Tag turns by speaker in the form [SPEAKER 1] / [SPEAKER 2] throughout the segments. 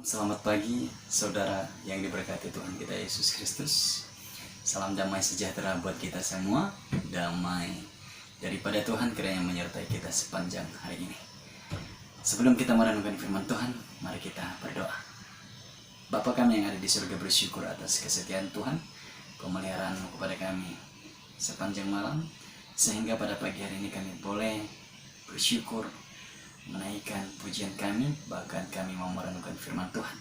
[SPEAKER 1] Selamat pagi, saudara yang diberkati Tuhan kita Yesus Kristus. Salam damai sejahtera buat kita semua. Damai daripada Tuhan kiranya menyertai kita sepanjang hari ini. Sebelum kita merenungkan firman Tuhan, mari kita berdoa. Bapa kami yang ada di surga, bersyukur atas kesetiaan Tuhan, pemeliharaan-Mu kepada kami sepanjang malam, sehingga pada pagi hari ini kami boleh bersyukur, menaikkan pujian kami, bahkan kami mau merenungkan firman Tuhan.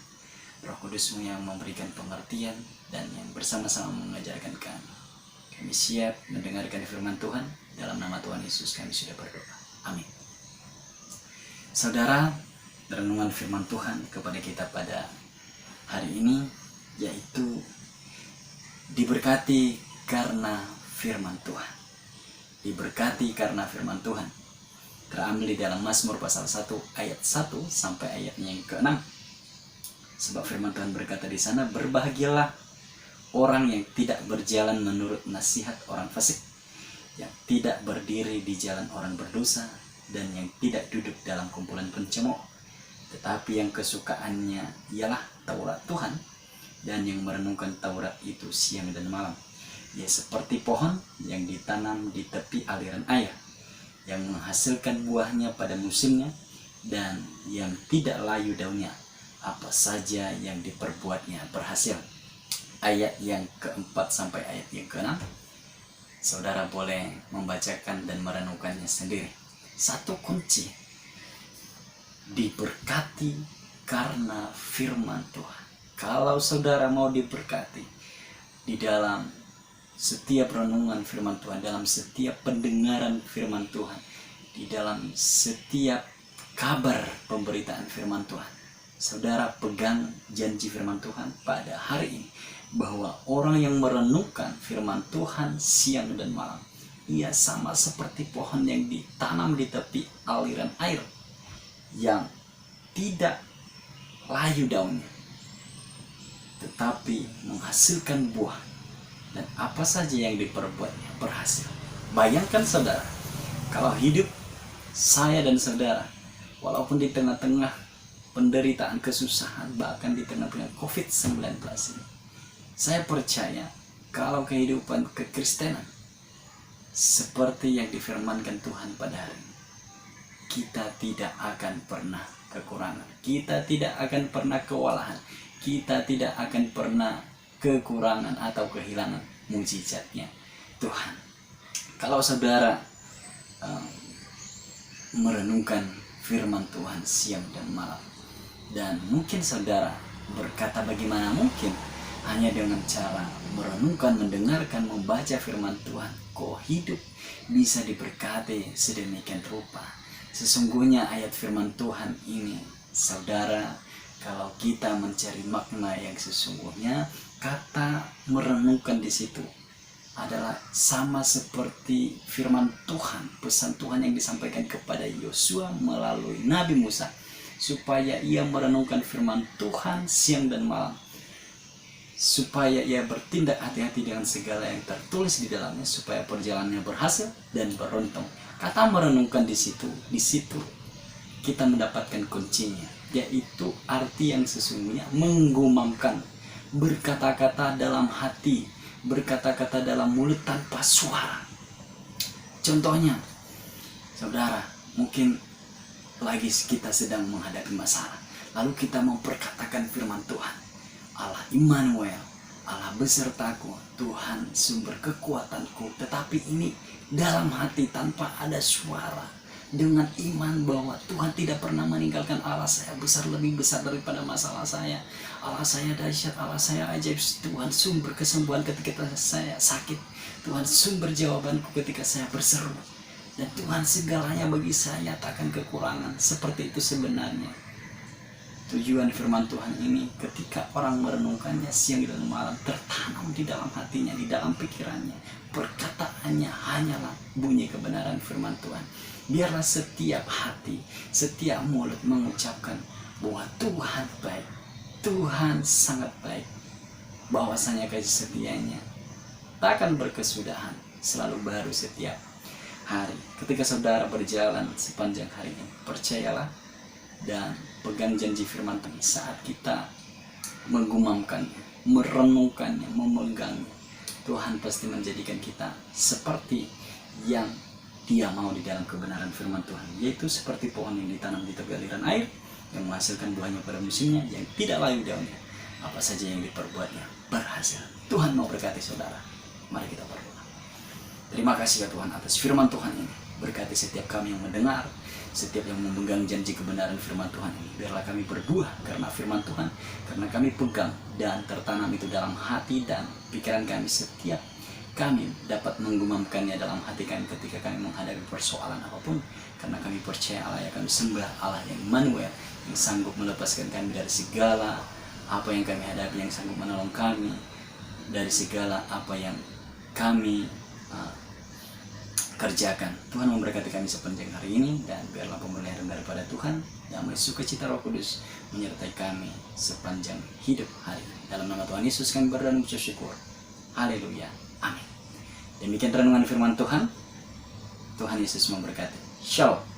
[SPEAKER 1] Roh Kudus-Mu yang memberikan pengertian dan yang bersama-sama mengajarkan kami. Kami siap mendengarkan firman Tuhan. Dalam nama Tuhan Yesus kami sudah berdoa. Amin. Saudara, renungan firman Tuhan kepada kita pada hari ini yaitu diberkati karena firman Tuhan. Diberkati karena firman Tuhan. Terambil di dalam Mazmur pasal 1 ayat 1 sampai ayatnya yang ke-6. Sebab firman Tuhan berkata di sana, berbahagialah orang yang tidak berjalan menurut nasihat orang fasik, yang tidak berdiri di jalan orang berdosa, dan yang tidak duduk dalam kumpulan pencemooh, tetapi yang kesukaannya ialah Taurat Tuhan, dan yang merenungkan Taurat itu siang dan malam. Ia seperti pohon yang ditanam di tepi aliran air, yang menghasilkan buahnya pada musimnya, dan yang tidak layu daunnya. Apa saja yang diperbuatnya berhasil. Ayat yang keempat sampai ayat yang keenam, saudara boleh membacakan dan merenungkannya sendiri. Satu kunci, diberkati karena firman Tuhan. Kalau saudara mau diberkati di dalam setiap renungan firman Tuhan, dalam setiap pendengaran firman Tuhan, di dalam setiap kabar pemberitaan firman Tuhan, saudara pegang janji firman Tuhan pada hari ini, bahwa orang yang merenungkan firman Tuhan siang dan malam, ia sama seperti pohon yang ditanam di tepi aliran air, yang tidak layu daunnya, tetapi menghasilkan buah. Dan apa saja yang diperbuatnya berhasil. Bayangkan saudara, kalau hidup saya dan saudara, walaupun di tengah-tengah penderitaan, kesusahan, bahkan di tengah-tengah COVID-19 ini, saya percaya kalau kehidupan kekristenan seperti yang difirmankan Tuhan pada hari ini, kita tidak akan pernah kekurangan, kita tidak akan pernah kewalahan, kita tidak akan pernah kekurangan atau kehilangan mujizatnya Tuhan. Kalau saudara merenungkan firman Tuhan siang dan malam, dan mungkin saudara berkata, bagaimana mungkin hanya dengan cara merenungkan, mendengarkan, membaca firman Tuhan kok hidup bisa diberkati sedemikian rupa. Sesungguhnya ayat firman Tuhan ini, saudara, kalau kita mencari makna yang sesungguhnya, kata merenungkan di situ adalah sama seperti firman Tuhan, pesan Tuhan yang disampaikan kepada Yosua melalui Nabi Musa, supaya ia merenungkan firman Tuhan siang dan malam, supaya ia bertindak hati-hati dengan segala yang tertulis di dalamnya, supaya perjalanannya berhasil dan beruntung. Kata merenungkan di situ kita mendapatkan kuncinya, yaitu arti yang sesungguhnya menggumamkan, berkata-kata dalam hati, berkata-kata dalam mulut tanpa suara. Contohnya, saudara, mungkin lagi kita sedang menghadapi masalah, lalu kita mau perkatakan firman Tuhan, Allah Immanuel, Allah besertaku, Tuhan sumber kekuatanku. Tetapi ini dalam hati tanpa ada suara, dengan iman bahwa Tuhan tidak pernah meninggalkan. Allah saya besar, lebih besar daripada masalah saya. Allah saya dahsyat, Allah saya ajaib. Tuhan sumber kesembuhan ketika saya sakit. Tuhan sumber jawabanku ketika saya berseru. Dan Tuhan segalanya bagi saya, takkan kekurangan. Seperti itu sebenarnya tujuan firman Tuhan ini. Ketika orang merenungkannya siang dan malam, tertanam di dalam hatinya, di dalam pikirannya, perkataannya hanyalah bunyi kebenaran firman Tuhan. Biarlah setiap hati, setiap mulut mengucapkan bahwa Tuhan baik, Tuhan sangat baik, bahwasanya kasih setianya takkan berkesudahan, selalu baru setiap hari. Ketika saudara berjalan sepanjang hari ini, percayalah dan pegang janji firman Tuhan. Saat kita menggumamkannya, merenungkannya, memegangnya, Tuhan pasti menjadikan kita seperti yang Dia mau di dalam kebenaran firman Tuhan, yaitu seperti pohon yang ditanam di tepi aliran air, yang menghasilkan buahnya pada musimnya, yang tidak layu daunnya. Apa saja yang diperbuatnya berhasil. Tuhan mau berkati saudara. Mari kita berdoa. Terima kasih ya Tuhan atas firman Tuhan ini. Berkati setiap kami yang mendengar, setiap yang memegang janji kebenaran firman Tuhan ini. Biarlah kami berbuah karena firman Tuhan, karena kami pegang dan tertanam itu dalam hati dan pikiran kami. Setiap kami dapat menggumamkannya dalam hati kami ketika kami menghadapi persoalan apapun, karena kami percaya Allah yang kami sembah, Allah yang Immanuel, yang sanggup melepaskan kami dari segala apa yang kami hadapi, yang sanggup menolong kami dari segala apa yang kami kerjakan. Tuhan memberkati kami sepanjang hari ini, dan biarlah pemeliharaan daripada Tuhan, damai sukacita Roh Kudus menyertai kami sepanjang hidup hari ini. Dalam nama Tuhan Yesus kami berdoa dan mengucap syukur. Haleluya. Amin. Demikian renungan firman Tuhan. Tuhan Yesus memberkati. Shalom.